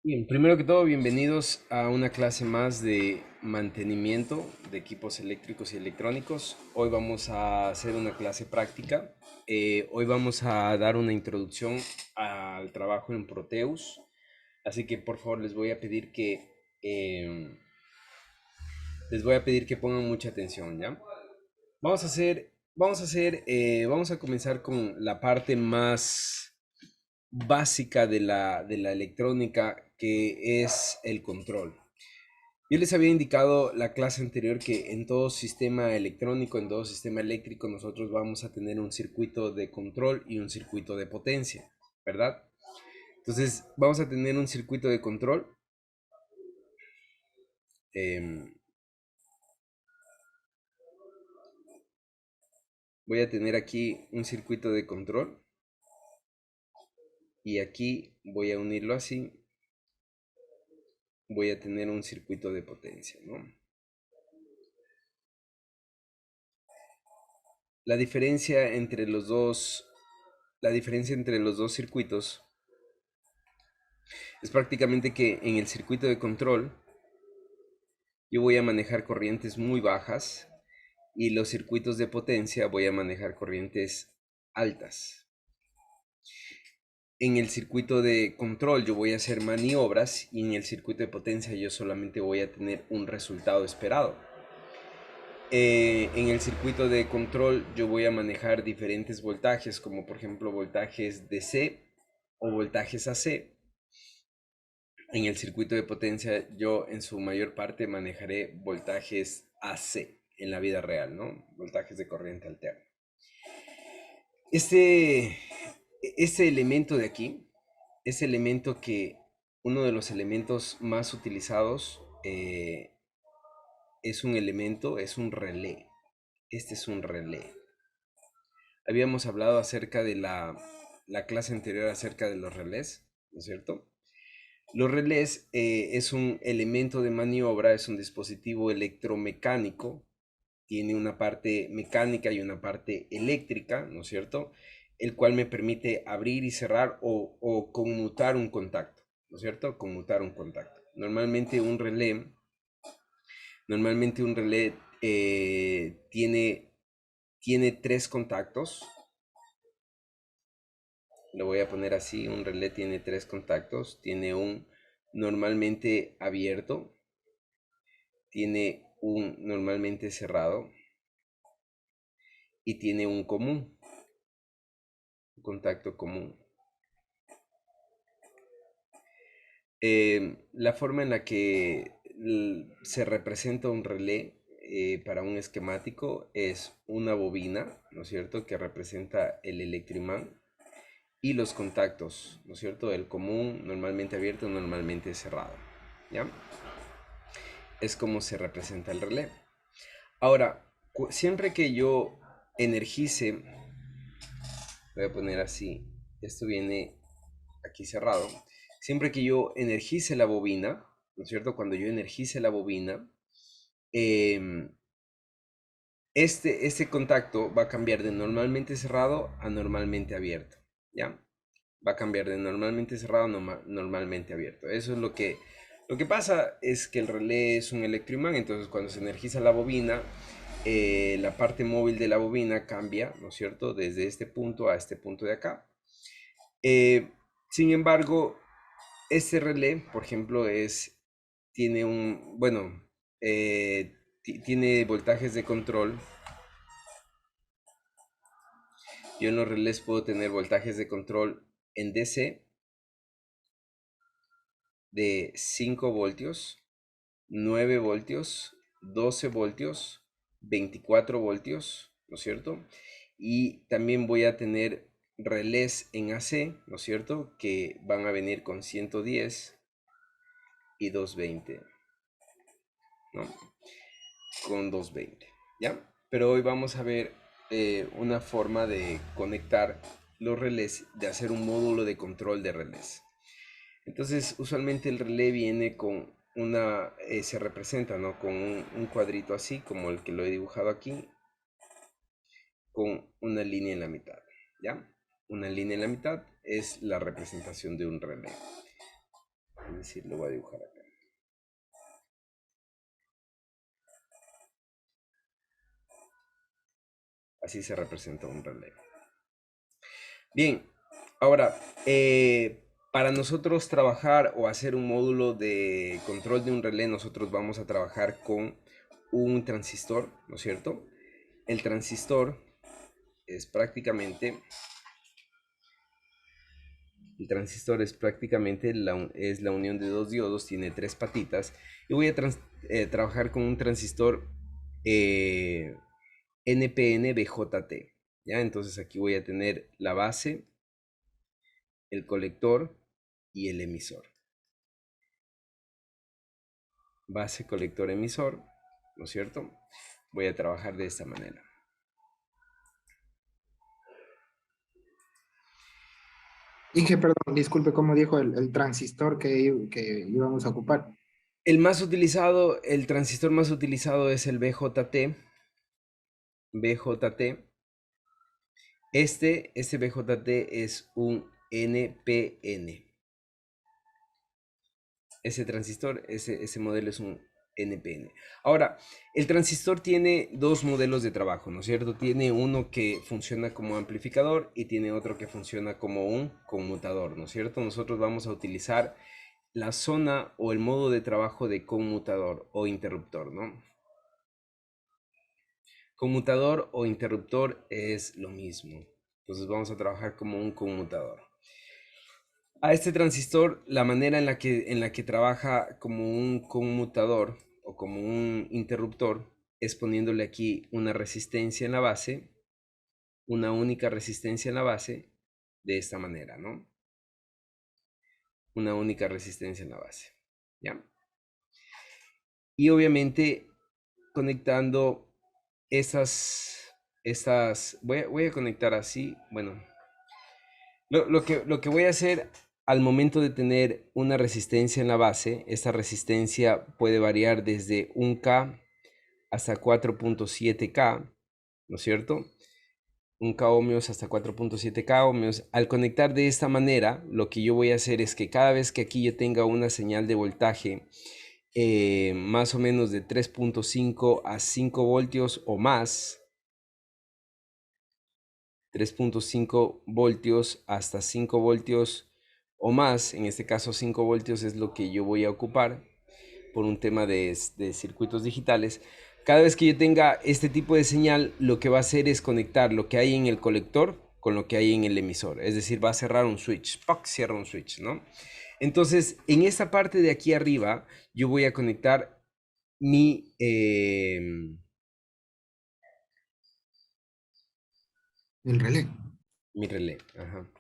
Bien, primero que todo, bienvenidos a una clase más de mantenimiento de equipos eléctricos y electrónicos. Hoy vamos a hacer una clase práctica. Hoy vamos a dar una introducción al trabajo en Proteus. Así que por favor les voy a pedir que pongan mucha atención, ¿ya? Vamos a comenzar con la parte más básica de la electrónica, que es el control. Yo les había indicado la clase anterior que en todo sistema electrónico, en todo sistema eléctrico, nosotros vamos a tener un circuito de control y un circuito de potencia, ¿verdad? Entonces, vamos a tener un circuito de control. em, Voy a tener aquí un circuito de control y aquí voy a unirlo así. Voy a tener un circuito de potencia, ¿no? La diferencia entre los dos, la diferencia entre los dos circuitos es prácticamente que en el circuito de control yo voy a manejar corrientes muy bajas y los circuitos de potencia voy a manejar corrientes altas. En el circuito de control yo voy a hacer maniobras y en el circuito de potencia yo solamente voy a tener un resultado esperado. En el circuito de control yo voy a manejar diferentes voltajes, como por ejemplo voltajes DC o voltajes AC. En el circuito de potencia yo en su mayor parte manejaré voltajes AC en la vida real, ¿no? Voltajes de corriente alterna. Este, este elemento de aquí, ese elemento que uno de los elementos más utilizados es un elemento, es un relé. Este es un relé. Habíamos hablado acerca de la clase anterior acerca de los relés, ¿no es cierto? Los relés es un elemento de maniobra, es un dispositivo electromecánico, tiene una parte mecánica y una parte eléctrica, ¿no es cierto? El cual me permite abrir y cerrar o conmutar un contacto, ¿no es cierto? Conmutar un contacto. Normalmente un relé tiene tres contactos. Lo voy a poner así: un relé tiene tres contactos, tiene un normalmente abierto, tiene un normalmente cerrado y tiene un común, un contacto común. La forma en la que se representa un relé para un esquemático es una bobina, ¿no es cierto?, que representa el electroimán y los contactos, ¿no es cierto?, el común, normalmente abierto, normalmente cerrado, ¿ya? Es como se representa el relé. Ahora, siempre que yo energice, voy a poner así, esto viene aquí cerrado, siempre que yo energice la bobina, ¿no es cierto? Cuando yo energice la bobina, em, este contacto va a cambiar de normalmente cerrado a normalmente abierto, ¿ya? Va a cambiar de normalmente cerrado a normalmente abierto. Eso es lo que pasa es que el relé es un electroimán, entonces cuando se energiza la bobina, la parte móvil de la bobina cambia, ¿no es cierto?, desde este punto a este punto de acá. Sin embargo, este relé, por ejemplo, tiene tiene voltajes de control. Yo en los relés puedo tener voltajes de control en DC de 5 voltios, 9 voltios, 12 voltios, 24 voltios, ¿no es cierto? Y también voy a tener relés en AC, ¿no es cierto?, que van a venir con 110 y 220, ¿no? Con 220, ¿ya? Pero hoy vamos a ver una forma de conectar los relés, de hacer un módulo de control de relés. Entonces, usualmente el relé viene con se representa, ¿no?, con un cuadrito así, como el que lo he dibujado aquí, con una línea en la mitad, ¿ya? Una línea en la mitad es la representación de un relé. Es decir, lo voy a dibujar acá. Así se representa un relé. Bien, ahora, para nosotros trabajar o hacer un módulo de control de un relé, nosotros vamos a trabajar con un transistor, ¿no es cierto? El transistor es prácticamente, es la unión de dos diodos, tiene tres patitas, y voy a trabajar con un transistor NPN-BJT, ¿ya? Entonces aquí voy a tener la base, el colector y el emisor. Base, colector, emisor, ¿no es cierto? Voy a trabajar de esta manera. Inge, perdón, disculpe, ¿cómo dijo el transistor que íbamos a ocupar? El transistor más utilizado es el BJT. BJT. Este BJT es un NPN. Ese transistor, ese modelo es un NPN. Ahora, el transistor tiene dos modelos de trabajo, ¿no es cierto? Tiene uno que funciona como amplificador y tiene otro que funciona como un conmutador, ¿no es cierto? Nosotros vamos a utilizar la zona o el modo de trabajo de conmutador o interruptor, ¿no? Conmutador o interruptor es lo mismo. Entonces vamos a trabajar como un conmutador. A este transistor, la manera en la que trabaja como un conmutador o como un interruptor es poniéndole aquí una resistencia en la base, una única resistencia en la base, de esta manera, ¿no? Una única resistencia en la base, ¿ya? Y obviamente conectando voy a conectar así, bueno, lo que voy a hacer al momento de tener una resistencia en la base, esta resistencia puede variar desde 1K hasta 4.7K, ¿no es cierto? 1K ohmios hasta 4.7K ohmios. Al conectar de esta manera, lo que yo voy a hacer es que cada vez que aquí yo tenga una señal de voltaje más o menos de 3.5 a 5 voltios o más, 3.5 voltios hasta 5 voltios o más, en este caso 5 voltios es lo que yo voy a ocupar por un tema de circuitos digitales. Cada vez que yo tenga este tipo de señal, lo que va a hacer es conectar lo que hay en el colector con lo que hay en el emisor. Es decir, va a cerrar un switch. ¡Pac! Cierra un switch, ¿no? Entonces, en esta parte de aquí arriba, yo voy a conectar mi, El relé. mi relé. Ajá.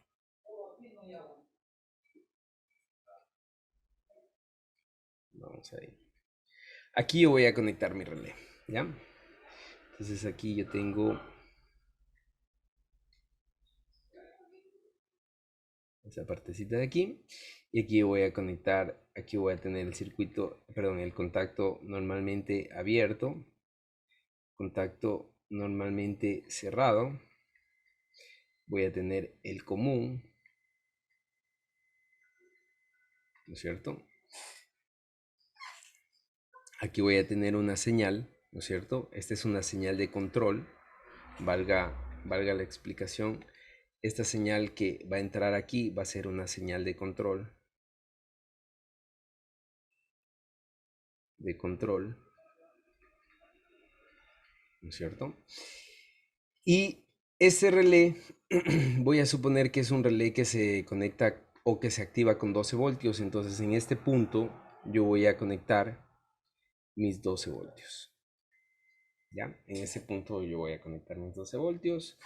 Vamos ahí. Aquí yo voy a conectar mi relé, ¿ya? Entonces aquí yo tengo esa partecita de aquí. Y aquí voy a conectar, aquí voy a tener el circuito, perdón, el contacto normalmente abierto, contacto normalmente cerrado. Voy a tener el común, ¿no es cierto? Aquí voy a tener una señal, ¿no es cierto? Esta es una señal de control, valga la explicación. Esta señal que va a entrar aquí va a ser una señal de control, ¿no es cierto? Y ese relé, voy a suponer que es un relé que se conecta o que se activa con 12 voltios. Entonces en este punto yo voy a conectar mis 12 voltios. ¿Ya? En ese punto yo voy a conectar mis 12 voltios.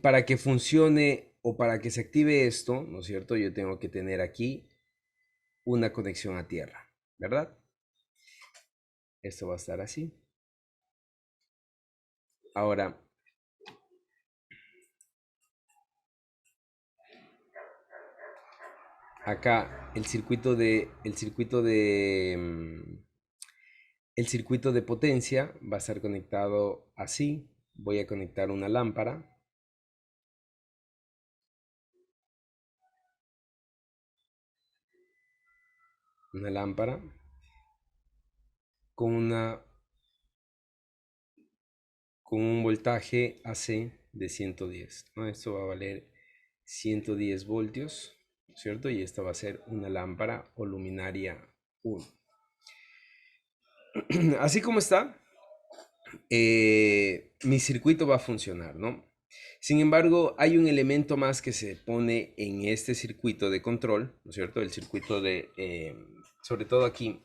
Para que funcione o para que se active esto, ¿no es cierto? Yo tengo que tener aquí una conexión a tierra, ¿verdad? Esto va a estar así. Ahora, acá el circuito de potencia va a estar conectado así. Voy a conectar una lámpara. una lámpara con una con un voltaje AC de 110, ¿no? Esto va a valer 110 voltios, ¿cierto? Y esta va a ser una lámpara o luminaria 1. Así como está, mi circuito va a funcionar, ¿no? Sin embargo, hay un elemento más que se pone en este circuito de control, ¿no es cierto? El circuito de, sobre todo aquí,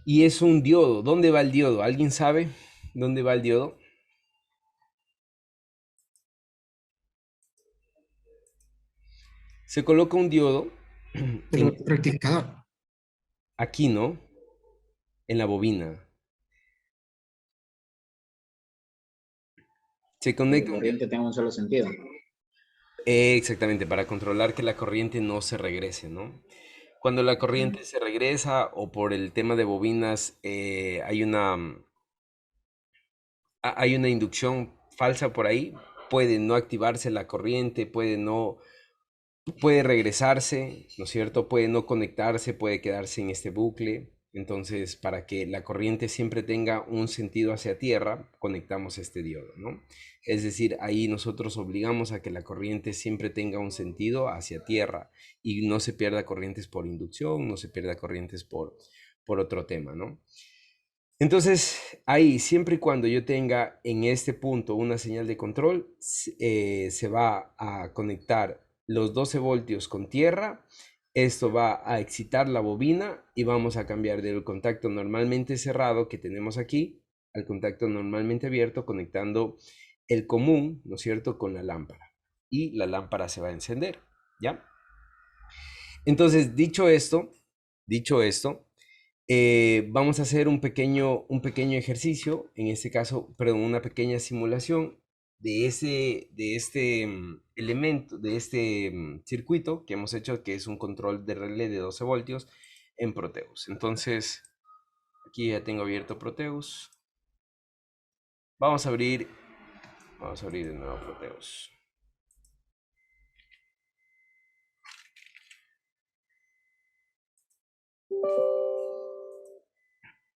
y es un diodo. ¿Dónde va el diodo? ¿Alguien sabe dónde va el diodo? Se coloca un diodo El en, rectificador. aquí, ¿no? En la bobina. Se La conecta un diodo. corriente tenga un solo sentido. Exactamente, para controlar que la corriente no se regrese, ¿no? Cuando la corriente se regresa o por el tema de bobinas hay una inducción falsa por ahí, puede no activarse la corriente, puede regresarse, ¿no es cierto? Puede no conectarse, puede quedarse en este bucle. Entonces, para que la corriente siempre tenga un sentido hacia tierra, conectamos este diodo, ¿no? Es decir, ahí nosotros obligamos a que la corriente siempre tenga un sentido hacia tierra y no se pierda corrientes por inducción, no se pierda corrientes por otro tema, ¿no? Entonces, ahí, siempre y cuando yo tenga en este punto una señal de control, se va a conectar los 12 voltios con tierra. Esto va a excitar la bobina y vamos a cambiar del contacto normalmente cerrado que tenemos aquí al contacto normalmente abierto, conectando el común, ¿no es cierto?, con la lámpara. Y la lámpara se va a encender, ¿ya? Entonces, dicho esto, vamos a hacer un pequeño ejercicio, en este caso, perdón, una pequeña simulación de este elemento, de este circuito que hemos hecho, que es un control de relé de 12 voltios en Proteus. Entonces, aquí ya tengo abierto Proteus. Vamos a abrir, vamos a abrir de nuevo Proteus.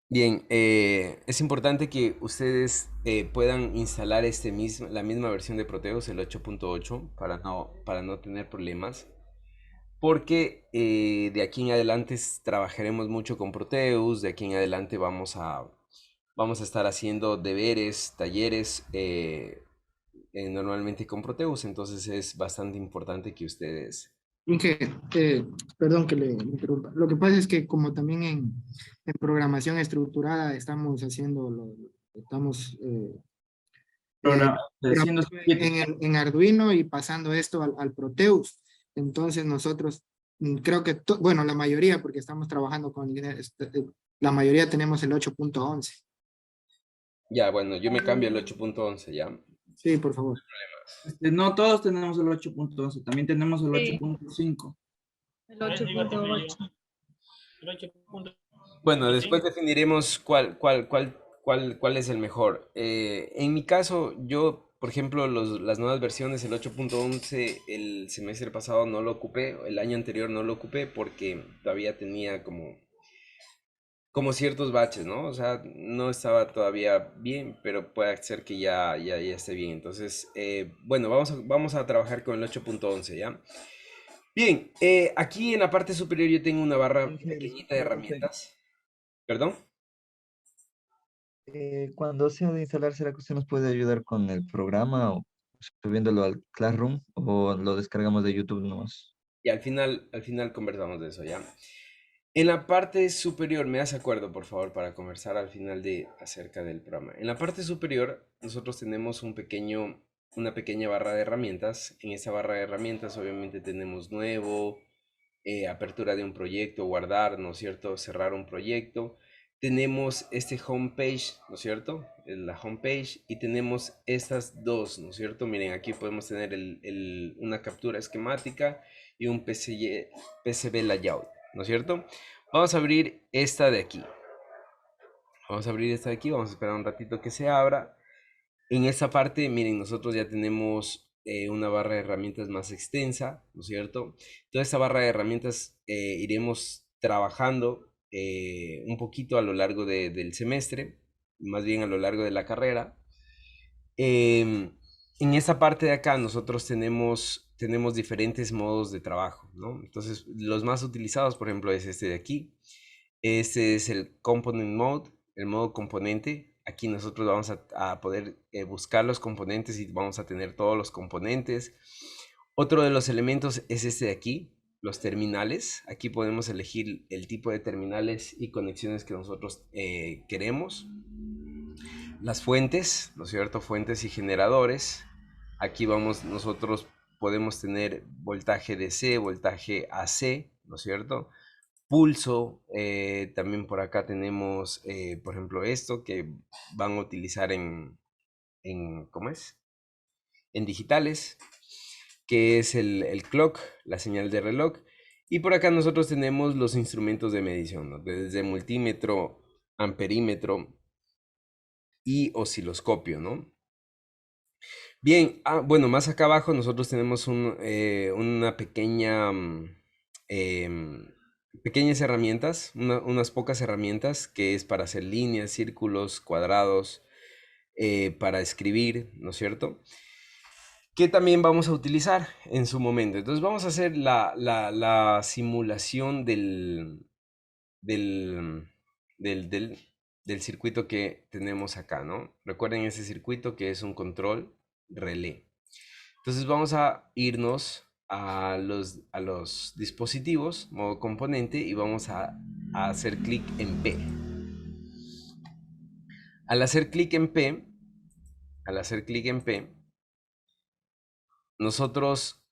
Bien, es importante que ustedes puedan instalar la misma versión de Proteus, el 8.8, para no tener problemas, porque de aquí en adelante trabajaremos mucho con Proteus, de aquí en adelante vamos a estar haciendo deberes, talleres, normalmente con Proteus, entonces es bastante importante que ustedes... Inge, perdón que le interrumpa. Lo que pasa es que como también en programación estructurada estamos haciendo, estamos eh, Programa, haciendo en Arduino y pasando esto al Proteus. Entonces nosotros creo que, bueno, la mayoría, porque estamos trabajando con, la mayoría tenemos el 8.11. Ya, bueno, yo me cambio el 8.11, ¿ya? Sí, por favor. no todos tenemos el 8.11, también tenemos el Sí, 8.5. el 8.8. Bueno, después definiremos cuál es el mejor. En mi caso, yo, por ejemplo, las nuevas versiones, el 8.11, el semestre pasado no lo ocupé, el año anterior no lo ocupé porque todavía tenía como ciertos baches, ¿no? O sea, no estaba todavía bien, pero puede ser que ya esté bien. Entonces, bueno, vamos a trabajar con el 8.11, ¿ya? Bien, aquí en la parte superior yo tengo una barra pequeñita de herramientas. ¿Perdón? Cuando sea de instalar, ¿será que usted nos puede ayudar con el programa o subiéndolo al Classroom o lo descargamos de YouTube nomás? Y al final conversamos de eso, ¿ya? En la parte superior, me das acuerdo, por favor, para conversar al final acerca del programa. En la parte superior, nosotros tenemos una pequeña barra de herramientas. En esa barra de herramientas, obviamente, tenemos nuevo, apertura de un proyecto, guardar, ¿no es cierto? Cerrar un proyecto. Tenemos este homepage, ¿no es cierto? La homepage y tenemos estas dos, ¿no es cierto? Miren, aquí podemos tener una captura esquemática y un PCB layout, ¿no es cierto? Vamos a abrir esta de aquí. Vamos a abrir esta de aquí, vamos a esperar un ratito que se abra. En esta parte, miren, nosotros ya tenemos una barra de herramientas más extensa, ¿no es cierto? Toda esta barra de herramientas iremos trabajando un poquito a lo largo del semestre, más bien a lo largo de la carrera. Em, en esta parte de acá nosotros tenemos diferentes modos de trabajo, ¿no? Entonces, los más utilizados, por ejemplo, es este de aquí. Este es el Component Mode, el modo componente. Aquí nosotros vamos a poder buscar los componentes y vamos a tener todos los componentes. Otro de los elementos es este de aquí, los terminales. Aquí podemos elegir el tipo de terminales y conexiones que nosotros queremos. Las fuentes, ¿no es cierto? Fuentes y generadores. Aquí nosotros podemos tener voltaje DC, voltaje AC, ¿no es cierto? Pulso, también por acá tenemos, por ejemplo, esto que van a utilizar ¿cómo es? En digitales, que es el clock, la señal de reloj. Y por acá nosotros tenemos los instrumentos de medición, ¿no? Desde multímetro, amperímetro y osciloscopio, ¿no? Bien, bueno, más acá abajo nosotros tenemos una pequeñas herramientas, unas pocas herramientas que es para hacer líneas, círculos, cuadrados, para escribir, ¿no es cierto? Que también vamos a utilizar en su momento. Entonces vamos a hacer la simulación del, del, del, del circuito que tenemos acá, ¿no? Recuerden ese circuito que es un control relé. Entonces vamos a irnos a los dispositivos, modo componente, y vamos a hacer clic en P. Al hacer clic en P, nosotros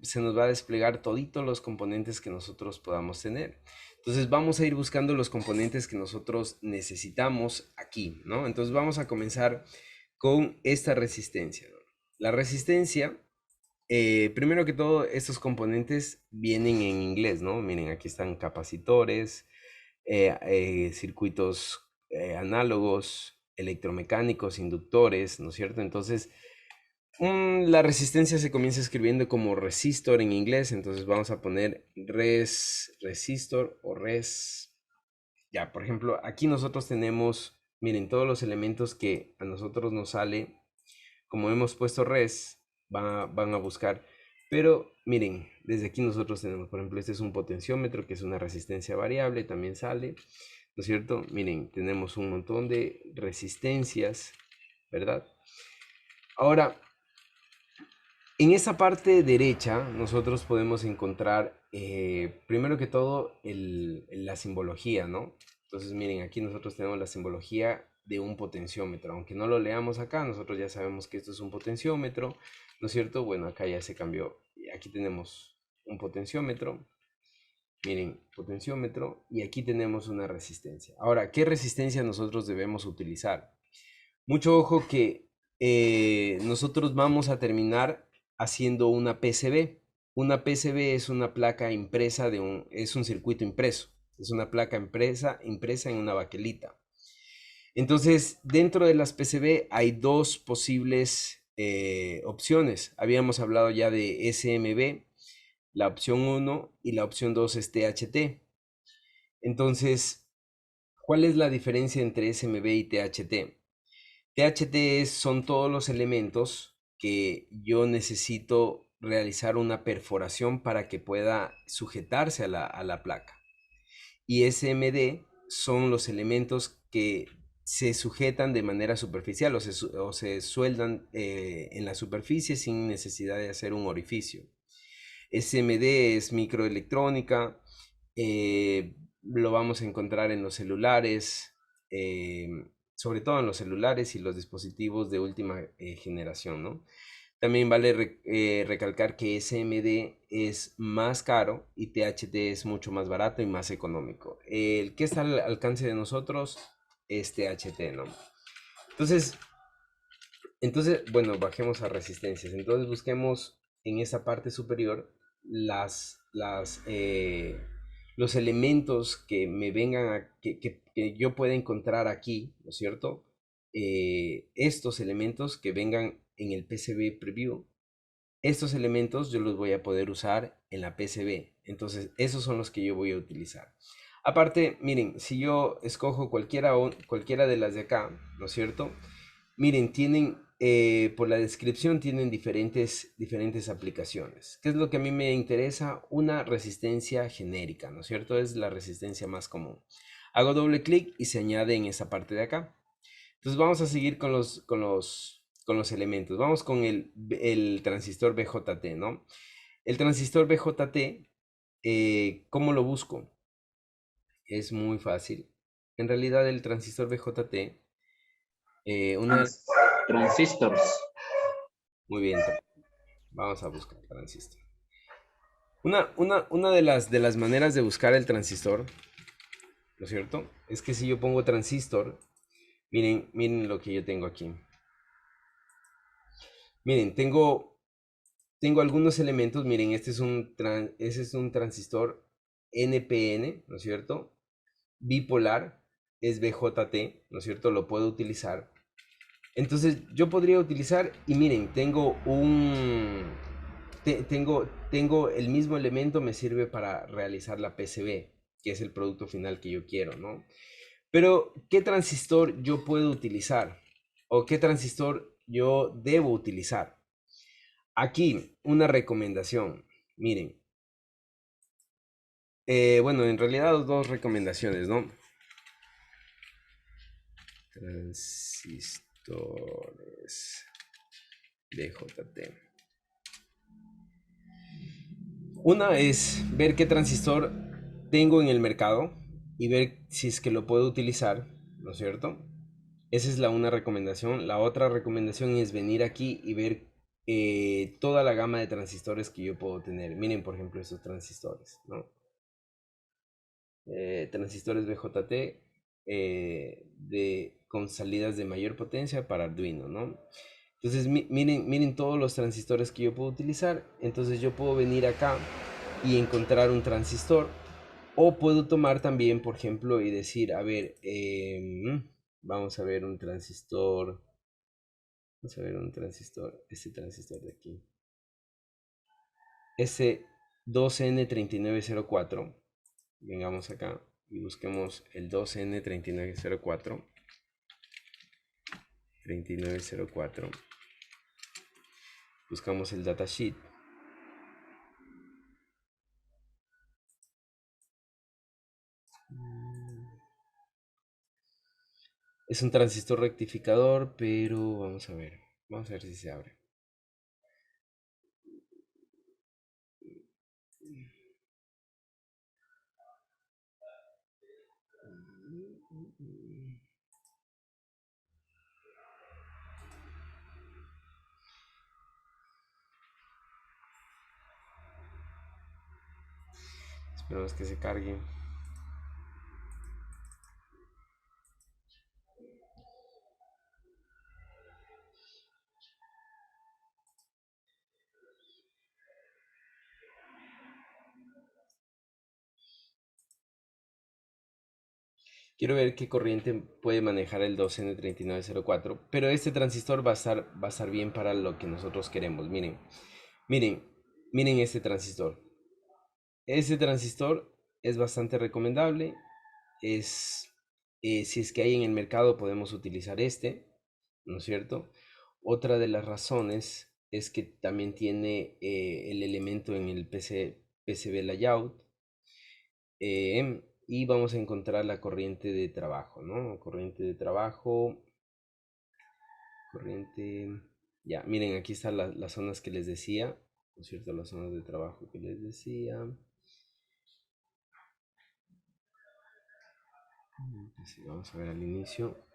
se nos va a desplegar toditos los componentes que nosotros podamos tener. Entonces vamos a ir buscando los componentes que nosotros necesitamos aquí, ¿no? Entonces vamos a comenzar con esta resistencia, ¿no? La resistencia, primero que todo, estos componentes vienen en inglés, ¿no? Miren, aquí están capacitores, circuitos análogos, electromecánicos, inductores, ¿no es cierto? Entonces, la resistencia se comienza escribiendo como resistor en inglés, entonces vamos a poner resistor o res. Ya, por ejemplo, aquí nosotros tenemos, miren, todos los elementos que a nosotros nos sale, como hemos puesto res, van a buscar. Pero miren, desde aquí nosotros tenemos, por ejemplo, este es un potenciómetro que es una resistencia variable, también sale, ¿no es cierto? Miren, tenemos un montón de resistencias, ¿verdad? Ahora, en esa parte derecha nosotros podemos encontrar, primero que todo, la simbología, ¿no? Entonces miren, aquí nosotros tenemos la simbología de un potenciómetro. Aunque no lo leamos acá, nosotros ya sabemos que esto es un potenciómetro, ¿no es cierto? Bueno, acá ya se cambió. Aquí tenemos un potenciómetro. Miren, potenciómetro. Y aquí tenemos una resistencia. Ahora, ¿qué resistencia nosotros debemos utilizar? Mucho ojo que nosotros vamos a terminar haciendo una PCB. Una PCB es una placa impresa es un circuito impreso. Es una placa impresa en una baquelita. Entonces, dentro de las PCB hay dos posibles opciones. Habíamos hablado ya de SMB, la opción 1 y la opción 2 es THT. Entonces, ¿cuál es la diferencia entre SMB y THT? THT son todos los elementos que yo necesito realizar una perforación para que pueda sujetarse a la placa. Y SMD son los elementos que se sujetan de manera superficial o se sueldan en la superficie sin necesidad de hacer un orificio. SMD es microelectrónica, lo vamos a encontrar en los celulares, sobre todo en los celulares y los dispositivos de última generación, ¿no? También vale recalcar que SMD es más caro y THT es mucho más barato y más económico. El que está al alcance de nosotros es THT, ¿no? Entonces, bueno, bajemos a resistencias. Entonces busquemos en esa parte superior los elementos que me vengan que yo pueda encontrar aquí, ¿no es cierto? Estos elementos que vengan en el PCB Preview, estos elementos yo los voy a poder usar en la PCB. Entonces, esos son los que yo voy a utilizar. Aparte, miren, si yo escojo cualquiera de las de acá, ¿no es cierto? Miren, tienen, por la descripción, tienen diferentes aplicaciones. ¿Qué es lo que a mí me interesa? Una resistencia genérica, ¿no es cierto? Es la resistencia más común. Hago doble clic y se añade en esa parte de acá. Entonces vamos a seguir con los elementos. Vamos con el transistor BJT, ¿no? El transistor BJT, ¿cómo lo busco? Es muy fácil. En realidad el transistor BJT, una de... Transistors. Muy bien, vamos a buscar transistor. Una de las maneras de buscar el transistor, ¿no es cierto? Es que si yo pongo transistor, miren lo que yo tengo aquí. Miren, tengo algunos elementos. Miren, este es un transistor NPN, ¿no es cierto? Bipolar, es BJT, ¿no es cierto? Lo puedo utilizar. Entonces yo podría utilizar, y miren, tengo el mismo elemento, me sirve para realizar la PCB, que es el producto final que yo quiero, ¿no? Pero, ¿qué transistor yo puedo utilizar? ¿O qué transistor yo debo utilizar? Aquí, una recomendación. Miren. Bueno, en realidad dos recomendaciones, ¿no? Transistores BJT. Una es ver qué transistor tengo en el mercado y ver si es que lo puedo utilizar, ¿no es cierto? Esa es una recomendación. La otra recomendación es venir aquí y ver toda la gama de transistores que yo puedo tener. Miren, por ejemplo, estos transistores, ¿no? Transistores BJT con salidas de mayor potencia para Arduino, ¿no? Entonces, miren todos los transistores que yo puedo utilizar. Entonces yo puedo venir acá y encontrar un transistor. O puedo tomar también, por ejemplo, y decir, a ver, vamos a ver un transistor. Vamos a ver un transistor, este transistor de aquí. Ese 2N3904. Vengamos acá y busquemos el 2N3904. 3904. Buscamos el datasheet. Es un transistor rectificador, pero vamos a ver. Vamos a ver si se abre. Esperamos que se cargue. Quiero ver qué corriente puede manejar el 2N3904, pero este transistor va a estar bien para lo que nosotros queremos. Miren, miren este transistor. Este transistor es bastante recomendable. Si es que hay en el mercado, podemos utilizar este, ¿no es cierto? Otra de las razones es que también tiene el elemento en el PCB layout. Y vamos a encontrar la corriente de trabajo, ¿no? Corriente de trabajo. Ya, miren, aquí están las zonas que les decía, ¿no es cierto? Las zonas de trabajo que les decía. Sí, vamos a ver al inicio.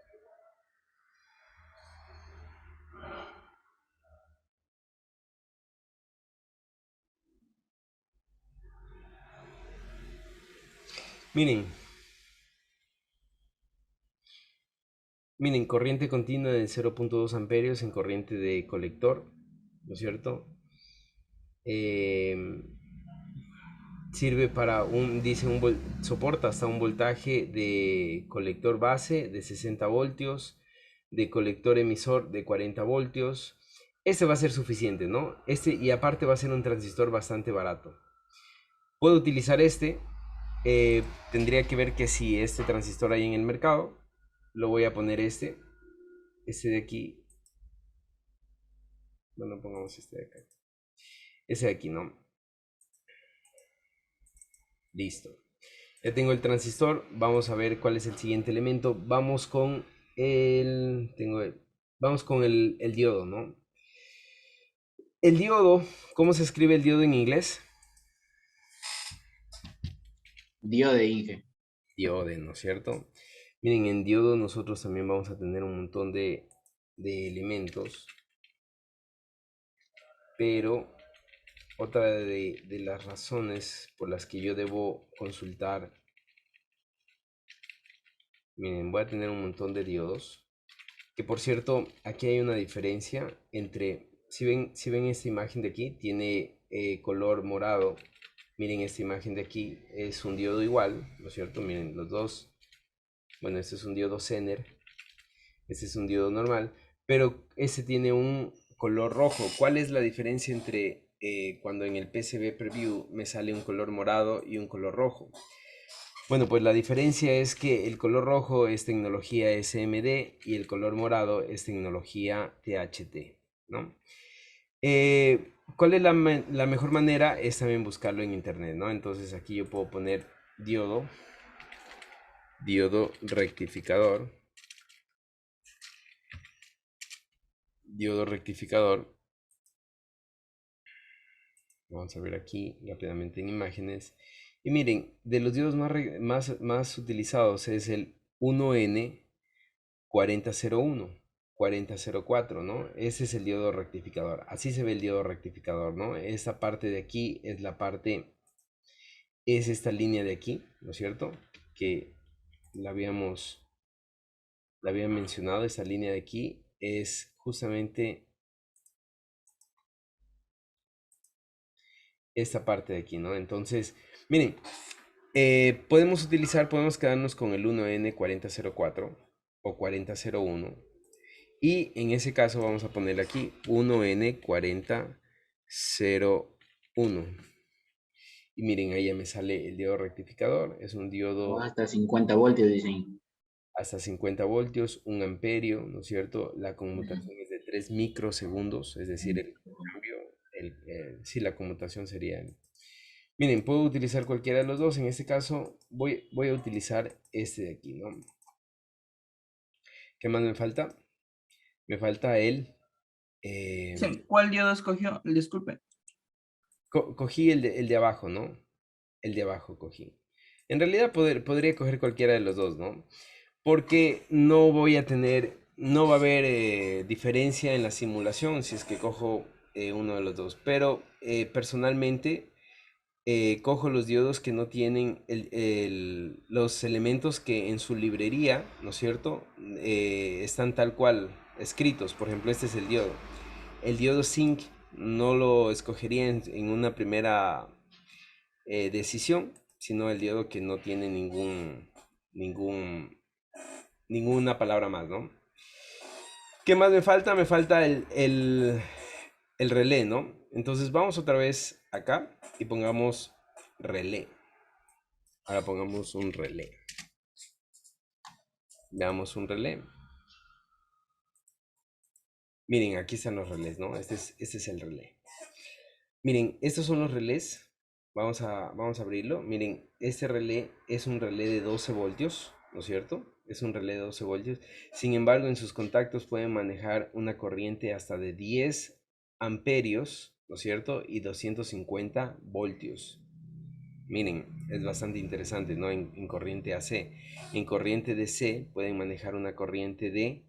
Miren, corriente continua de 0.2 amperios en corriente de colector, ¿no es cierto? Sirve para soporta hasta un voltaje de colector base de 60 voltios, de colector emisor de 40 voltios, Este va a ser suficiente, ¿no? Y aparte va a ser un transistor bastante barato. Puedo utilizar este. Tendría que ver que si este transistor hay en el mercado. Lo voy a poner este de aquí. Bueno, pongamos este de acá. Ese de aquí, ¿no? Listo. Ya tengo el transistor. Vamos a ver cuál es el siguiente elemento. Vamos con vamos con el diodo, ¿no? El diodo, ¿cómo se escribe el diodo en inglés? Diode, Inge. Diode, ¿no es cierto? Miren, en diodo nosotros también vamos a tener un montón de elementos, pero otra de las razones por las que yo debo consultar, miren, voy a tener un montón de diodos, que por cierto, aquí hay una diferencia entre, si ven esta imagen de aquí, tiene color morado. Miren, esta imagen de aquí es un diodo igual, ¿no es cierto? Miren, los dos. Bueno, este es un diodo Zener. Este es un diodo normal. Pero este tiene un color rojo. ¿Cuál es la diferencia entre cuando en el PCB Preview me sale un color morado y un color rojo? Bueno, pues la diferencia es que el color rojo es tecnología SMD y el color morado es tecnología THT, ¿no? ¿Cuál es la mejor manera? Es también buscarlo en internet, ¿no? Entonces aquí yo puedo poner diodo rectificador, vamos a ver aquí rápidamente en imágenes, y miren, de los diodos más utilizados es el 1N4001, 4004, ¿no? Ese es el diodo rectificador. Así se ve el diodo rectificador, ¿no? Esta parte de aquí es es esta línea de aquí, ¿no es cierto? Que la había mencionado. Esta línea de aquí es justamente esta parte de aquí, ¿no? Entonces, miren, podemos quedarnos con el 1N4004 o 4001. Y en ese caso vamos a poner aquí 1N4001. Y miren, ahí ya me sale el diodo rectificador. Es un O diodo hasta 50 voltios, dicen. hasta 50 voltios, 1 amperio, ¿no es cierto? La conmutación es de 3 microsegundos, es decir, el cambio, sí, la conmutación sería... Miren, puedo utilizar cualquiera de los dos. En este caso, voy a utilizar este de aquí, ¿no? ¿Qué más me falta? Me falta Sí, ¿cuál diodo escogió? Disculpe. cogí el de abajo, ¿no? El de abajo cogí. En realidad podría coger cualquiera de los dos, ¿no? Porque no va a haber diferencia en la simulación si es que cojo uno de los dos. Pero personalmente cojo los diodos que no tienen los elementos que en su librería, ¿no es cierto? Están tal cual escritos. Por ejemplo, este es el diodo. El diodo zinc no lo escogería en una primera decisión, sino el diodo que no tiene ninguna palabra más, ¿no? ¿Qué más me falta? Me falta el relé, ¿no? Entonces vamos otra vez acá y pongamos relé. Ahora pongamos un relé. Veamos un relé. Miren, aquí están los relés, ¿no? Este es el relé. Miren, estos son los relés. Vamos a abrirlo. Miren, este relé es un relé de 12 voltios, ¿no es cierto? Es un relé de 12 voltios. Sin embargo, en sus contactos pueden manejar una corriente hasta de 10 amperios, ¿no es cierto? Y 250 voltios. Miren, es bastante interesante, ¿no? En corriente AC. En corriente DC pueden manejar una corriente de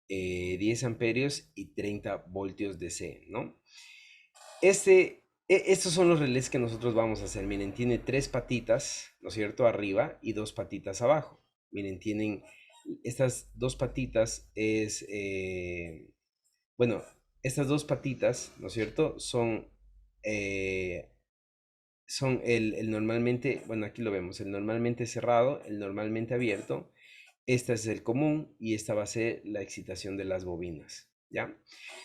10 amperios y 30 voltios DC, ¿no? Estos son los relés que nosotros vamos a hacer. Miren, tiene 3 patitas, ¿no es cierto? Arriba y 2 patitas abajo. Miren, tienen estas 2 patitas bueno, estas 2 patitas, ¿no es cierto? Son el normalmente, bueno, aquí lo vemos, el normalmente cerrado, el normalmente abierto. Este es el común y esta va a ser la excitación de las bobinas. ¿ya?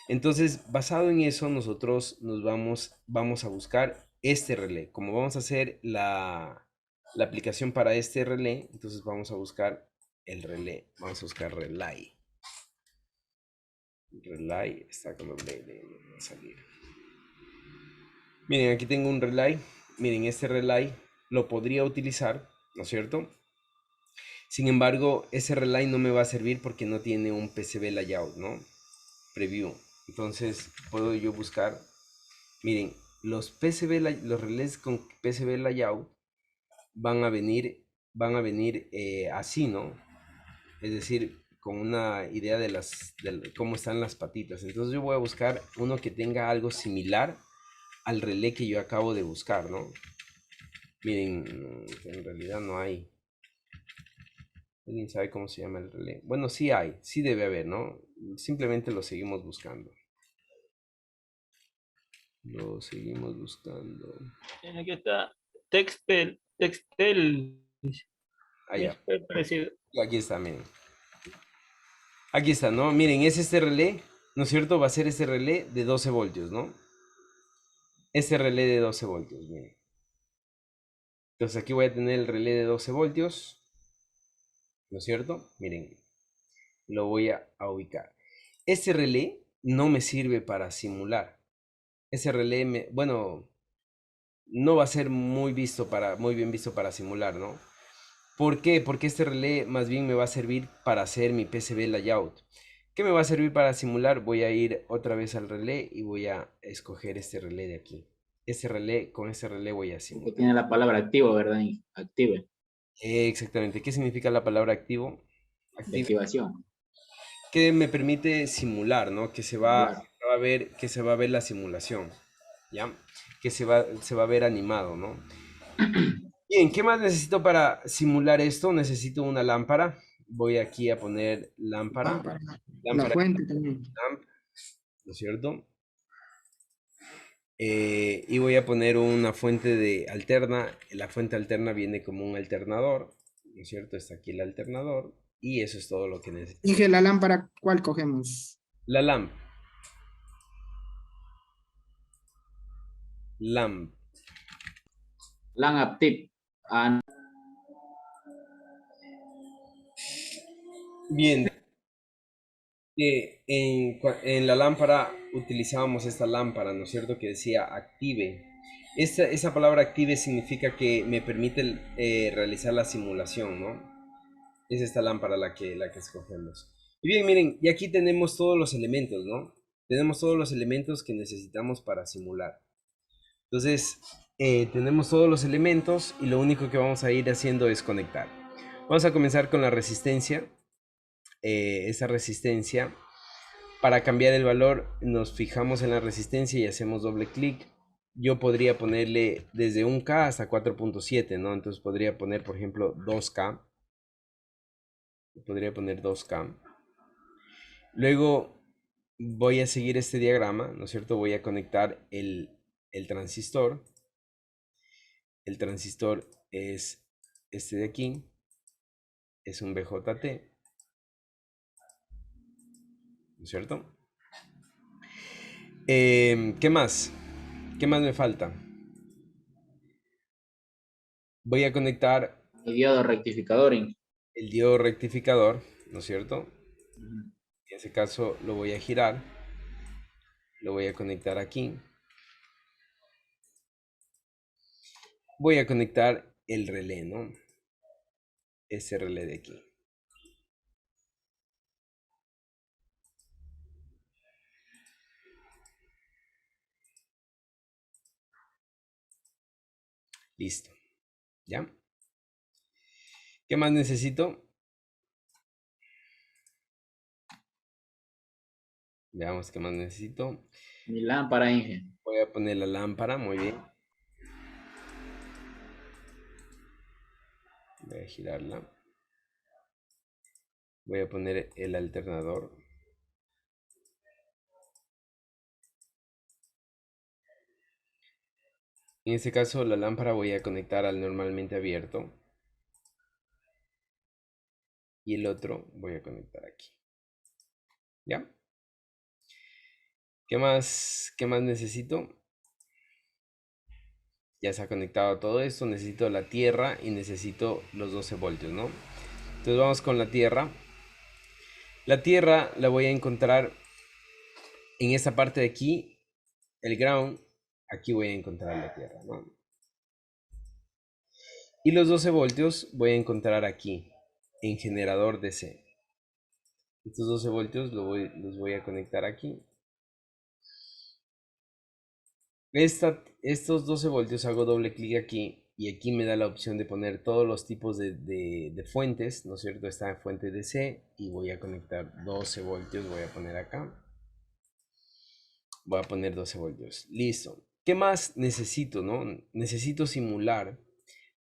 Entonces, basado en eso, nosotros vamos a buscar este relé. Como vamos a hacer la aplicación para este relé, entonces vamos a buscar el relé. Vamos a buscar relay. Relay está con doble L, va a salir. Miren, aquí tengo un relay. Miren, este relay lo podría utilizar, ¿no es cierto? Sin embargo, ese relay no me va a servir porque no tiene un PCB layout, ¿no? Preview. Entonces, puedo yo buscar. Miren, los relés con PCB layout van a venir así, ¿no? Es decir, con una idea de cómo están las patitas. Entonces yo voy a buscar uno que tenga algo similar al relé que yo acabo de buscar, ¿no? Miren, en realidad no hay. ¿Alguien sabe cómo se llama el relé? Bueno, sí hay, sí debe haber, ¿no? Simplemente lo seguimos buscando. Lo seguimos buscando. Aquí está. Textel. Allá. Es parecido. Aquí está, miren. Aquí está, ¿no? Miren, es este relé, ¿no es cierto? Va a ser este relé de 12 voltios, ¿no? Este relé de 12 voltios, miren. Entonces aquí voy a tener el relé de 12 voltios, ¿no es cierto? Miren, lo voy a ubicar. Este relé no me sirve para simular. Ese relé, bueno, no va a ser muy bien visto para simular, ¿no? ¿Por qué? Porque este relé más bien me va a servir para hacer mi PCB layout. ¿Qué me va a servir para simular? Voy a ir otra vez al relé y voy a escoger este relé de aquí. Con este relé voy a Que simular. tiene la palabra activo, ¿verdad? Active, Exactamente. ¿Qué significa la palabra activo? de activación. Que me permite simular, ¿no? Simular. Que se va a ver la simulación, ¿ya? Que se va a ver animado, ¿no? Bien, ¿qué más necesito para simular esto? Necesito una lámpara. Voy aquí a poner lámpara. La Lámpara, fuente también. lamp, ¿no es cierto? Y voy a poner una fuente de alterna. La fuente alterna viene como un alternador, ¿no es cierto? Está aquí el alternador. Y eso es todo lo que necesito. Dije la lámpara, ¿cuál cogemos? La lamp. Lamp. LAN active. Ah, Bien, en la lámpara utilizábamos esta lámpara, ¿no es cierto? Que decía active. Esa palabra active significa que me permite realizar la simulación, ¿no? Es esta lámpara la que escogemos. Y bien, miren, y aquí tenemos todos los elementos, ¿no? Tenemos todos los elementos que necesitamos para simular. Entonces, tenemos todos los elementos y lo único que vamos a ir haciendo es conectar. Vamos a comenzar con la resistencia. Esa resistencia, para cambiar el valor, nos fijamos en la resistencia y hacemos doble clic. Yo podría ponerle desde 1K hasta 4.7, ¿no? Entonces podría poner, por ejemplo, 2K. Podría poner 2K. Luego voy a seguir este diagrama, ¿no es cierto? Voy a conectar el transistor. El transistor es este de aquí. Es un BJT, ¿no es cierto? ¿Qué más? ¿Qué más me falta? Voy a conectar el diodo rectificador. el diodo rectificador, ¿no es cierto? Ujú. En ese caso lo voy a girar, lo voy a conectar aquí. Voy a conectar el relé, ¿no? Ese relé de aquí. Listo. ¿Ya? ¿Qué más necesito? Veamos qué más necesito. Mi lámpara, Inge. Voy a poner la lámpara, muy bien. Voy a girarla. Voy a poner el alternador. En este caso la lámpara voy a conectar al normalmente abierto. Y el otro voy a conectar aquí. ¿Ya? ¿Qué más necesito? Ya se ha conectado todo esto. Necesito la tierra y necesito los 12 voltios, ¿no? Entonces vamos con la tierra. La tierra la voy a encontrar en esta parte de aquí, el ground. Aquí voy a encontrar la tierra, ¿no? Y los 12 voltios voy a encontrar aquí, en generador DC. Estos 12 voltios los voy a conectar aquí. Estos 12 voltios hago doble clic aquí y aquí me da la opción de poner todos los tipos de fuentes, ¿no es cierto? Esta fuente DC y voy a conectar 12 voltios, voy a poner acá. Voy a poner 12 voltios. Listo. ¿Qué más necesito, no? Necesito simular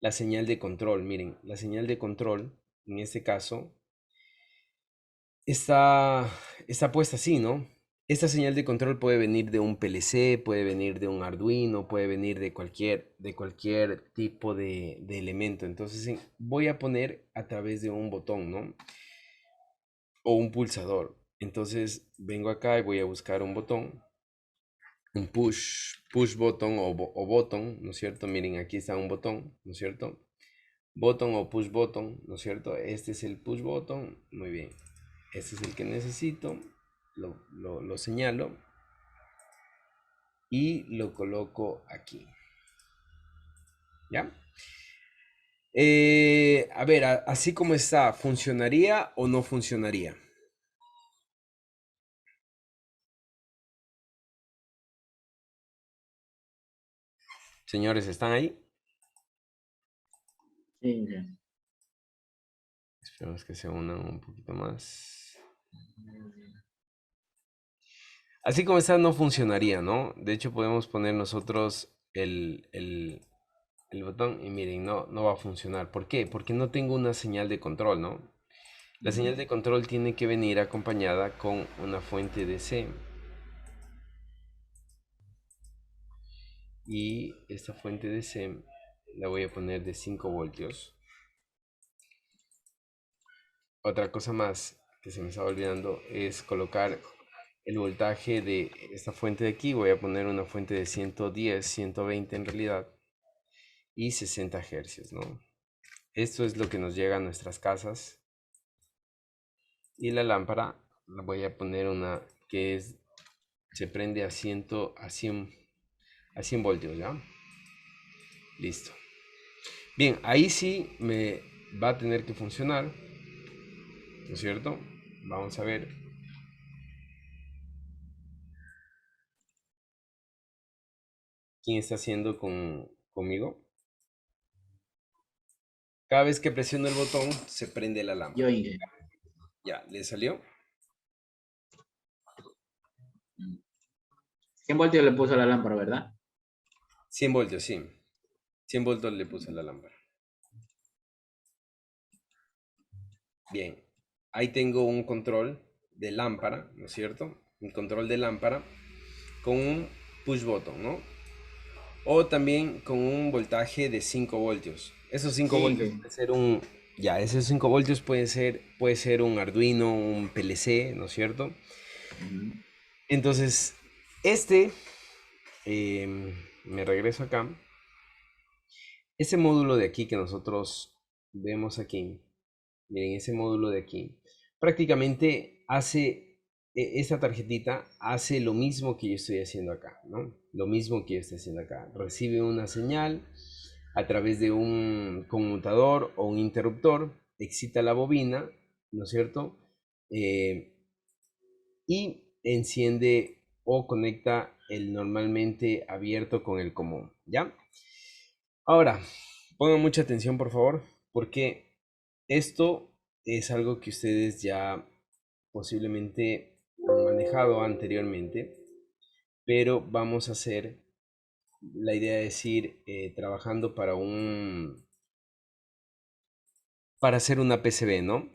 la señal de control. Miren, la señal de control, en este caso, está puesta así, ¿no? Esta señal de control puede venir de un PLC, puede venir de un Arduino, puede venir de cualquier tipo de elemento. Entonces voy a poner a través de un botón, ¿no? O un pulsador. Entonces vengo acá y voy a buscar un botón, un push button o botón, ¿no es cierto? Miren, aquí está un botón, ¿no es cierto? Botón o push button, ¿no es cierto? Este es el push button, muy bien. Este es el que necesito, lo señalo y lo coloco aquí. ¿Ya? A ver, así como está, ¿funcionaría o no funcionaría? Señores, ¿están ahí? Sí, Inge. Esperemos que se unan un poquito más. Así como está, no funcionaría, ¿no? De hecho, podemos poner nosotros el botón y miren, no va a funcionar. ¿Por qué? Porque no tengo una señal de control, ¿no? La señal de control tiene que venir acompañada con una fuente DC. Y esta fuente DC la voy a poner de 5 voltios. Otra cosa más que se me estaba olvidando es colocar el voltaje de esta fuente de aquí. Voy a poner una fuente de 110, 120 en realidad y 60 hercios, ¿no? Esto es lo que nos llega a nuestras casas. Y la lámpara la voy a poner una que se prende a 100 voltios, ¿ya? Listo. Bien, ahí sí me va a tener que funcionar, ¿no es cierto? Vamos a ver. ¿Quién está haciendo conmigo? Cada vez que presiono el botón, se prende la Yo, lámpara. Inge. Ya, ¿le salió? 100 voltios le puso a la lámpara, ¿verdad? 100 voltios, sí. 100 voltios le puse a la lámpara. Bien, ahí tengo un control de lámpara, ¿no es cierto? Un control de lámpara con un push button, ¿no? O también con un voltaje de 5 voltios. Esos 5 Sí, voltios Inge. puede ser ya, esos 5 voltios puede ser un Arduino, un PLC, ¿no es cierto? Ujú. Entonces, me regreso acá. Ese módulo de aquí que nosotros vemos aquí, miren, ese módulo de aquí, prácticamente esta tarjetita hace lo mismo que yo estoy haciendo acá, ¿no? Lo mismo que yo estoy haciendo acá. Recibe una señal a través de un conmutador o un interruptor, excita la bobina, ¿no es cierto? Y enciende o conecta el normalmente abierto con el común, ¿ya? Ahora, pongan mucha atención, por favor, porque esto es algo que ustedes ya posiblemente han manejado anteriormente, pero vamos a hacer la idea de decir trabajando para hacer una PCB, ¿no?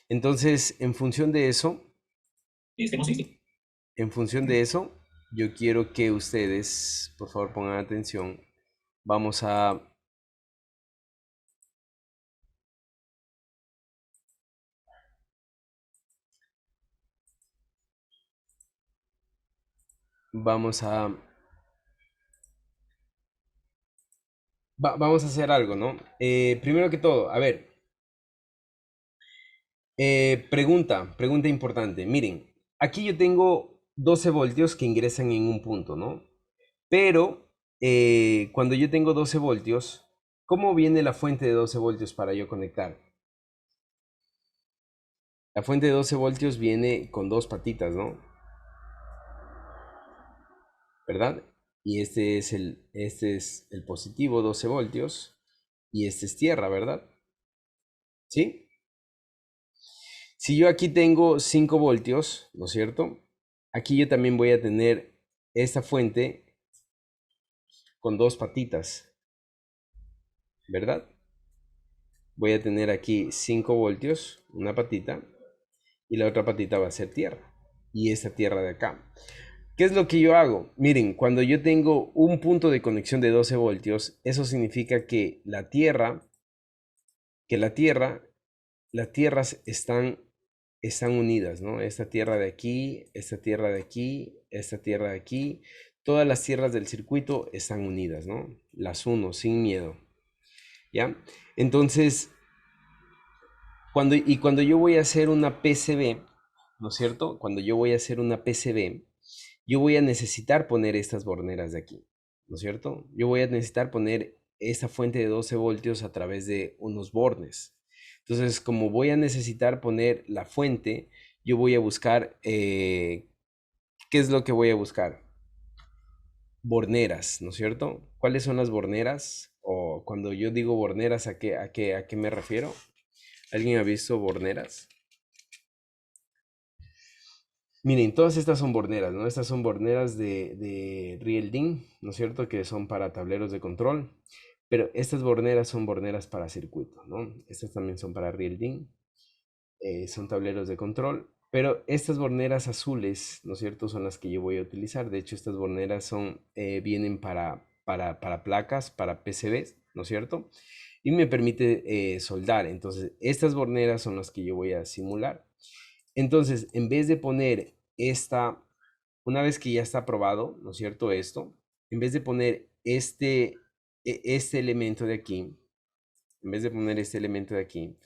Entonces, en función de eso, yo quiero que ustedes, por favor, pongan atención. Vamos a vamos a, vamos a hacer algo, ¿no? Primero que todo, a ver, pregunta importante. Miren, aquí yo tengo 12 voltios que ingresan en un punto, ¿no? Pero cuando yo tengo 12 voltios, ¿cómo viene la fuente de 12 voltios para yo conectar? La fuente de 12 voltios viene con dos patitas, ¿no? ¿Verdad? Y este es el positivo 12 voltios y este es tierra, ¿verdad? ¿Sí? Si yo aquí tengo 5 voltios, ¿no es cierto? Aquí yo también voy a tener esta fuente con dos patitas, ¿verdad? Voy a tener aquí 5 voltios, una patita, y la otra patita va a ser tierra. Y esta tierra de acá. ¿Qué es lo que yo hago? Miren, cuando yo tengo un punto de conexión de 12 voltios, eso significa que las tierras están unidas, ¿no? Esta tierra de aquí, esta tierra de aquí, esta tierra de aquí, todas las tierras del circuito están unidas, ¿no? Las uno sin miedo, ¿ya? Entonces, cuando yo voy a hacer una PCB, ¿no es cierto? Cuando yo voy a hacer una PCB, yo voy a necesitar poner estas borneras de aquí, ¿no es cierto? Yo voy a necesitar poner esta fuente de 12 voltios a través de unos bornes. Entonces, como voy a necesitar poner la fuente, yo voy a buscar, ¿qué es lo que voy a buscar? Borneras, ¿no es cierto? ¿Cuáles son las borneras? O cuando yo digo borneras, ¿a qué me refiero? ¿Alguien ha visto borneras? Miren, todas estas son borneras, ¿no? Estas son borneras de Real-DIN, ¿no es cierto? Que son para tableros de control. Pero estas borneras son borneras para circuito, ¿no? Estas también son para Real-DIN. Son tableros de control. Pero estas borneras azules, ¿no es cierto? Son las que yo voy a utilizar. De hecho, estas borneras vienen para placas, para PCBs, ¿no es cierto? Y me permite soldar. Entonces, estas borneras son las que yo voy a simular. Entonces, en vez de poner una vez que ya está probado, ¿no es cierto? Esto, en vez de poner este elemento de aquí, en vez de poner este elemento de aquí,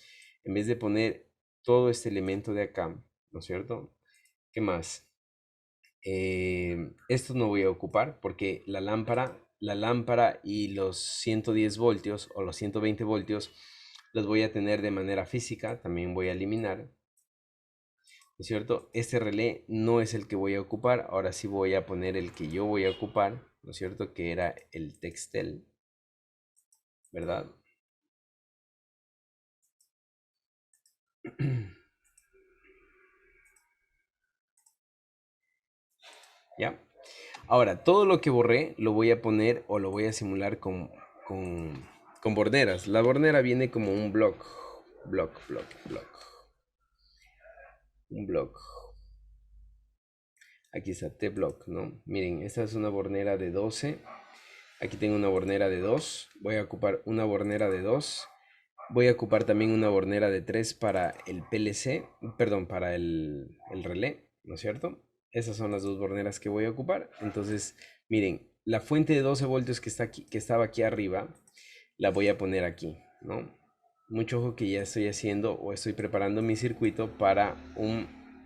en vez de poner todo este elemento de acá, ¿no es cierto? ¿Qué más? Esto no voy a ocupar porque la lámpara y los 110 voltios o los 120 voltios los voy a tener de manera física, también voy a eliminar. ¿No es cierto? Este relé no es el que voy a ocupar, ahora sí voy a poner el que yo voy a ocupar, ¿no es cierto? Que era el Textel, ¿verdad? ¿Ya? Ahora, todo lo que borré lo voy a poner o lo voy a simular con borneras. La bornera viene como un block, un block. Aquí está T-block, ¿no? Miren, esta es una bornera de 12. Aquí tengo una bornera de 2. Voy a ocupar una bornera de 2. Voy a ocupar también una bornera de 3 para el PLC, perdón, para el relé, ¿no es cierto? Esas son las dos borneras que voy a ocupar. Entonces, miren, la fuente de 12 voltios que está aquí, que estaba aquí arriba, la voy a poner aquí, ¿no? Mucho ojo que ya estoy haciendo o estoy preparando mi circuito para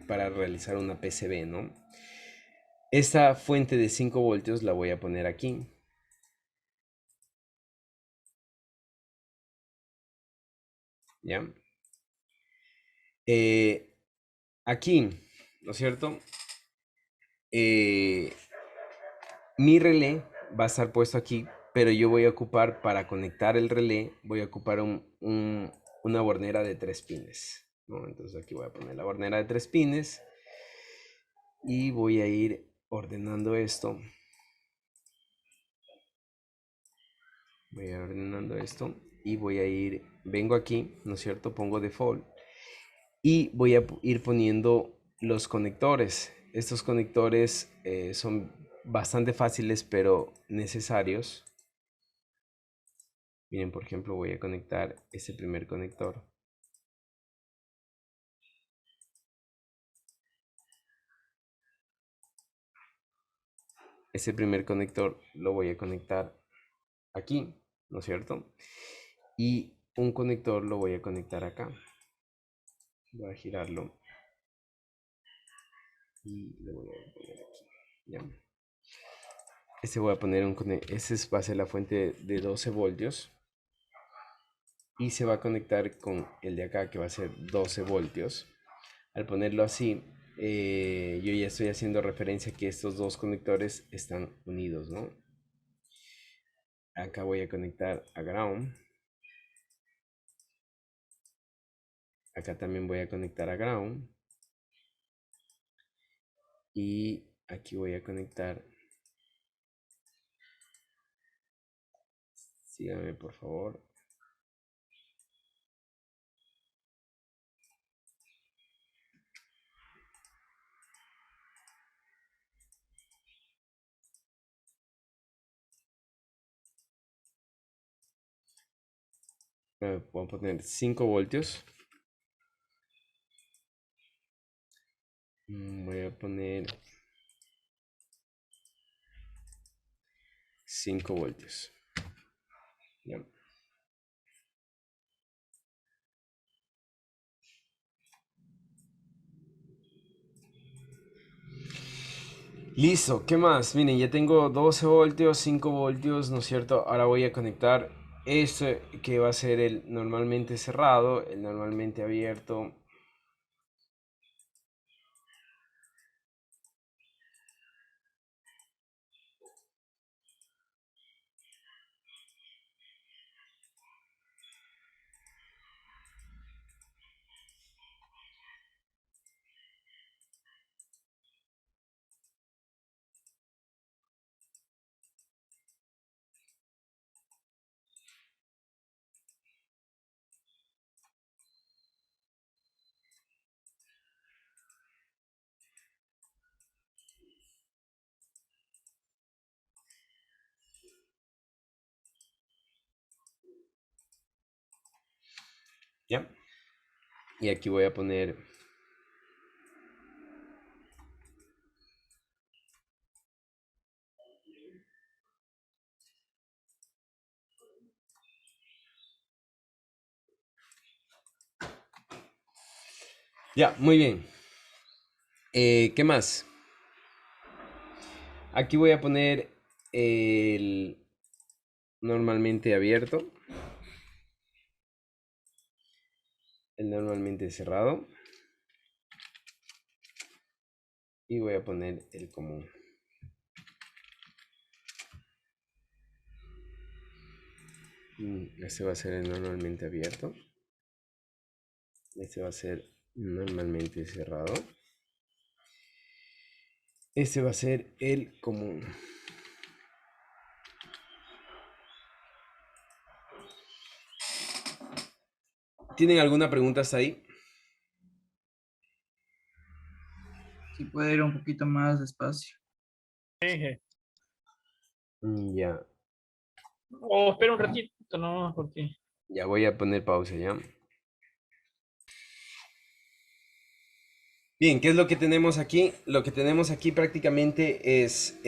realizar una PCB, ¿no? Esta fuente de 5 voltios la voy a poner aquí. ¿Ya? Aquí, ¿no es cierto? Mi relé va a estar puesto aquí, pero yo voy a ocupar, para conectar el relé, voy a ocupar una bornera de 3 pines, ¿no? Entonces aquí voy a poner la bornera de 3 pines y voy a ir ordenando esto. Voy a ir ordenando esto y voy a ir, vengo aquí, ¿no es cierto? Pongo default y voy a ir poniendo los conectores. Estos conectores son bastante fáciles pero necesarios. Miren, por ejemplo, voy a conectar este primer conector. Ese primer conector lo voy a conectar aquí, ¿no es cierto? Y un conector lo voy a conectar acá. Voy a girarlo. Y lo voy a poner aquí. Ya. Este voy a poner va a ser la fuente de 12 voltios. Y se va a conectar con el de acá, que va a ser 12 voltios. Al ponerlo así, yo ya estoy haciendo referencia a que estos dos conectores están unidos, ¿no? Acá voy a conectar a ground. Acá también voy a conectar a ground. Y aquí voy a conectar. Síganme, por favor. Voy a poner 5 voltios. Voy a poner 5 voltios. Ya. Listo, ¿qué más? Miren, ya tengo 12 voltios, 5 voltios, ¿no es cierto? Ahora voy a conectar este que va a ser el normalmente cerrado, el normalmente abierto. ¿Ya? Y aquí voy a poner... Ya, muy bien. ¿Qué más? Aquí voy a poner el normalmente abierto, el normalmente cerrado y voy a poner el común. Este va a ser el normalmente abierto. Este va a ser normalmente cerrado. Este va a ser el común. ¿Tienen alguna pregunta hasta ahí? Si puede ir un poquito más despacio. Ya, O espera un ratito, no, porque ya voy a poner pausa ya. Bien, ¿qué es lo que tenemos aquí? Lo que tenemos aquí prácticamente es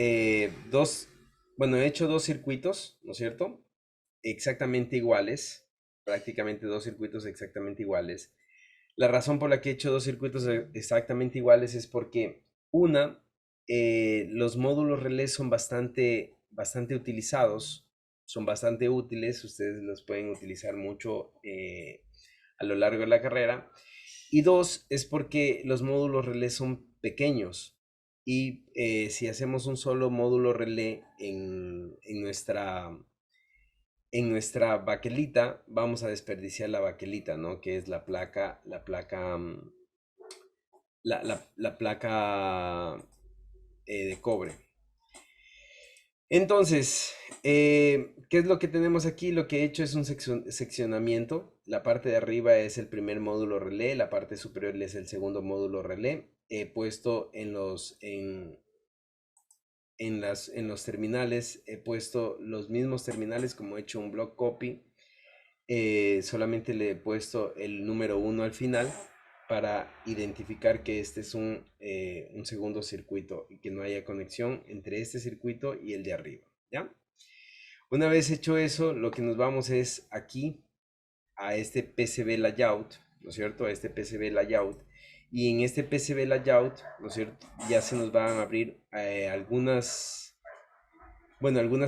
bueno, he hecho dos circuitos, ¿no es cierto? Exactamente iguales, prácticamente dos circuitos exactamente iguales. La razón por la que he hecho dos circuitos exactamente iguales es porque los módulos relés son bastante utilizados, son bastante útiles, ustedes los pueden utilizar mucho a lo largo de la carrera. Y dos, es porque los módulos relé son pequeños y si hacemos un solo módulo relé en nuestra baquelita, vamos a desperdiciar la baquelita, ¿no? Que es la placa, la placa de cobre. Entonces, ¿qué es lo que tenemos aquí? Lo que he hecho es un seccionamiento. La parte de arriba es el primer módulo relé, la parte superior es el segundo módulo relé. He puesto en los terminales, he puesto los mismos terminales como he hecho un block copy. Solamente le he puesto el número 1 al final para identificar que este es un segundo circuito y que no haya conexión entre este circuito y el de arriba, ¿ya? Una vez hecho eso, lo que nos vamos es aquí a este PCB layout, ¿no es cierto? A este PCB layout. Y en este PCB layout, ¿no es cierto? Ya se nos van a abrir algunas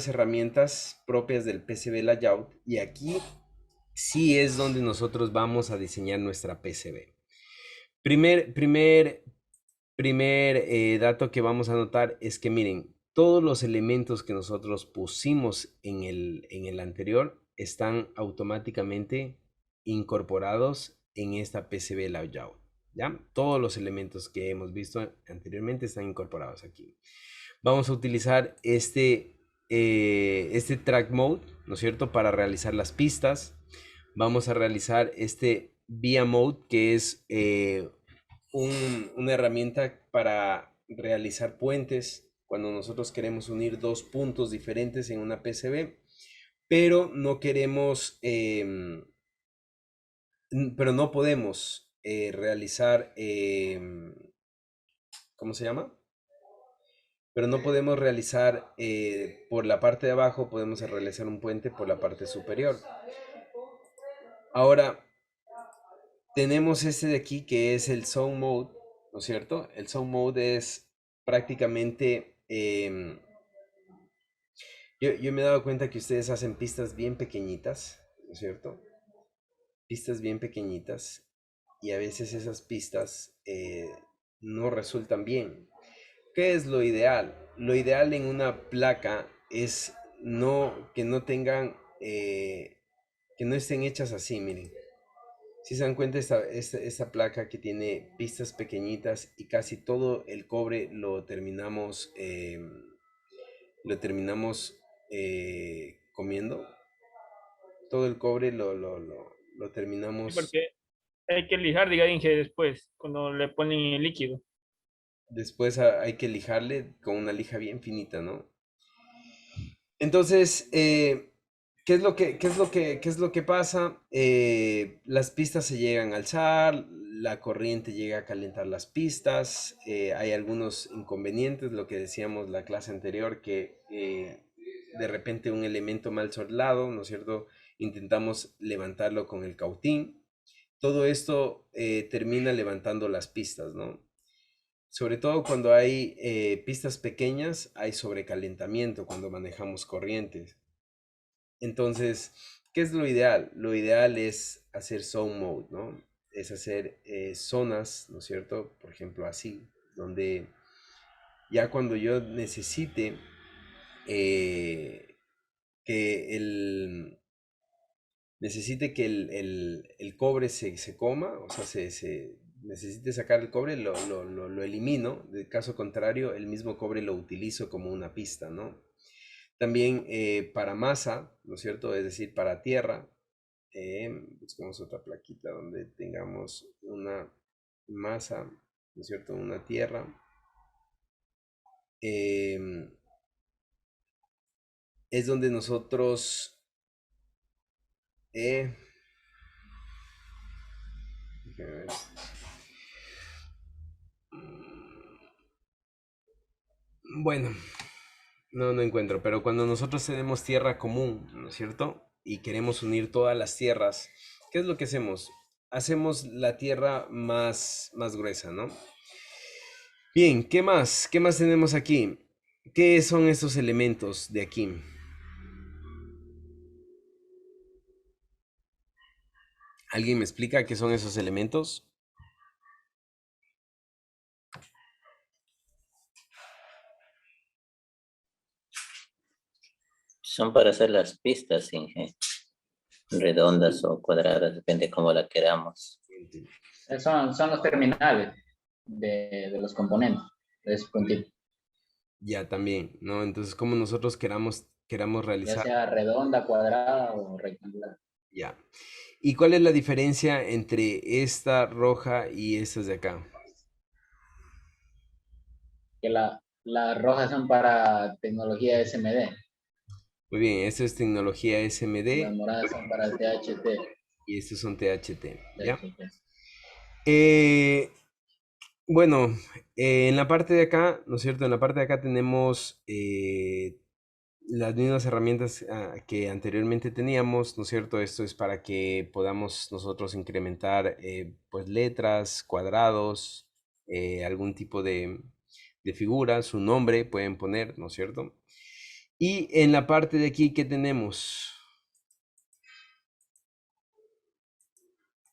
herramientas propias del PCB layout. Y aquí sí es donde nosotros vamos a diseñar nuestra PCB. Primer dato que vamos a notar es que miren, todos los elementos que nosotros pusimos en el anterior están automáticamente incorporados en esta PCB layout, ¿ya? Todos los elementos que hemos visto anteriormente están incorporados aquí. Vamos a utilizar este track mode, ¿no es cierto? Para realizar las pistas. Vamos a realizar este via mode, que es una herramienta para realizar puentes cuando nosotros queremos unir dos puntos diferentes en una PCB, pero no queremos, pero no podemos realizar, ¿cómo se llama? Pero no podemos realizar por la parte de abajo, podemos realizar un puente por la parte superior. Ahora, tenemos este de aquí que es el Zone Mode, ¿no es cierto? El Zone Mode es prácticamente... yo me he dado cuenta que ustedes hacen pistas bien pequeñitas, ¿no es cierto? Pistas bien pequeñitas y a veces esas pistas no resultan bien. ¿Qué es lo ideal? Lo ideal en una placa es que no tengan, que no estén hechas así, miren. Si se dan cuenta, esta placa que tiene pistas pequeñitas y casi todo el cobre lo terminamos comiendo. Todo el cobre lo terminamos. Porque hay que lijar, diga Inge, después, cuando le ponen el líquido. Después hay que lijarle con una lija bien finita, ¿no? Entonces, ¿qué es lo que pasa? Las pistas se llegan a alzar, la corriente llega a calentar las pistas, hay algunos inconvenientes, lo que decíamos la clase anterior, que de repente un elemento mal soldado, ¿no es cierto? Intentamos levantarlo con el cautín. Todo esto termina levantando las pistas, ¿no? Sobre todo cuando hay pistas pequeñas, hay sobrecalentamiento cuando manejamos corrientes. Entonces, ¿qué es lo ideal? Lo ideal es hacer zone mode, ¿no? Es hacer zonas, ¿no es cierto? Por ejemplo, así, donde ya cuando yo necesite que el cobre se coma, o sea, necesite sacar el cobre, lo elimino. De caso contrario, el mismo cobre lo utilizo como una pista, ¿no? También para masa, ¿no es cierto? Es decir, para tierra, buscamos otra plaquita donde tengamos una masa, ¿no es cierto? Una tierra. Es donde nosotros... déjame ver. Bueno, no encuentro, pero cuando nosotros tenemos tierra común, ¿no es cierto? Y queremos unir todas las tierras, ¿qué es lo que hacemos? Hacemos la tierra más gruesa, ¿no? Bien, ¿qué más? ¿Qué más tenemos aquí? ¿Qué son estos elementos de aquí? ¿Alguien me explica qué son esos elementos? Son para hacer las pistas, Inge. Redondas o cuadradas, depende cómo la queramos. Son los terminales de los componentes. Es puntito. Ya también, ¿no? Entonces, como nosotros queramos Ya realizar. sea redonda, cuadrada o rectangular. Ya. ¿Y cuál es la diferencia entre esta roja y estas de acá? Que las rojas son para tecnología SMD. Muy bien, esto es tecnología Las SMD moradas son para THT. y estos son THT, ¿ya? Bueno, en la parte de acá, ¿no es cierto? En la parte de acá tenemos las mismas herramientas que anteriormente teníamos, ¿no es cierto? Esto es para que podamos nosotros incrementar pues letras, cuadrados, algún tipo de figura, su nombre pueden poner, ¿no es cierto? Y en la parte de aquí, ¿qué tenemos?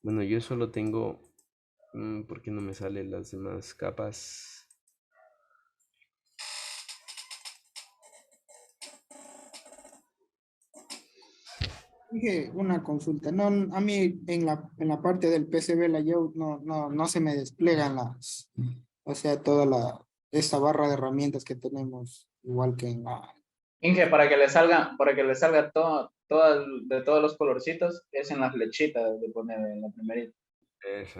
Bueno, yo solo tengo... ¿por qué no me salen las demás capas? Dije una consulta. No, a mí en la parte del PCB layout no se me desplegan las, o sea, esta barra de herramientas que tenemos, igual que en la... Inge, para que le salga de todos los colorcitos, es en la flechita de poner en la primerita. Eso.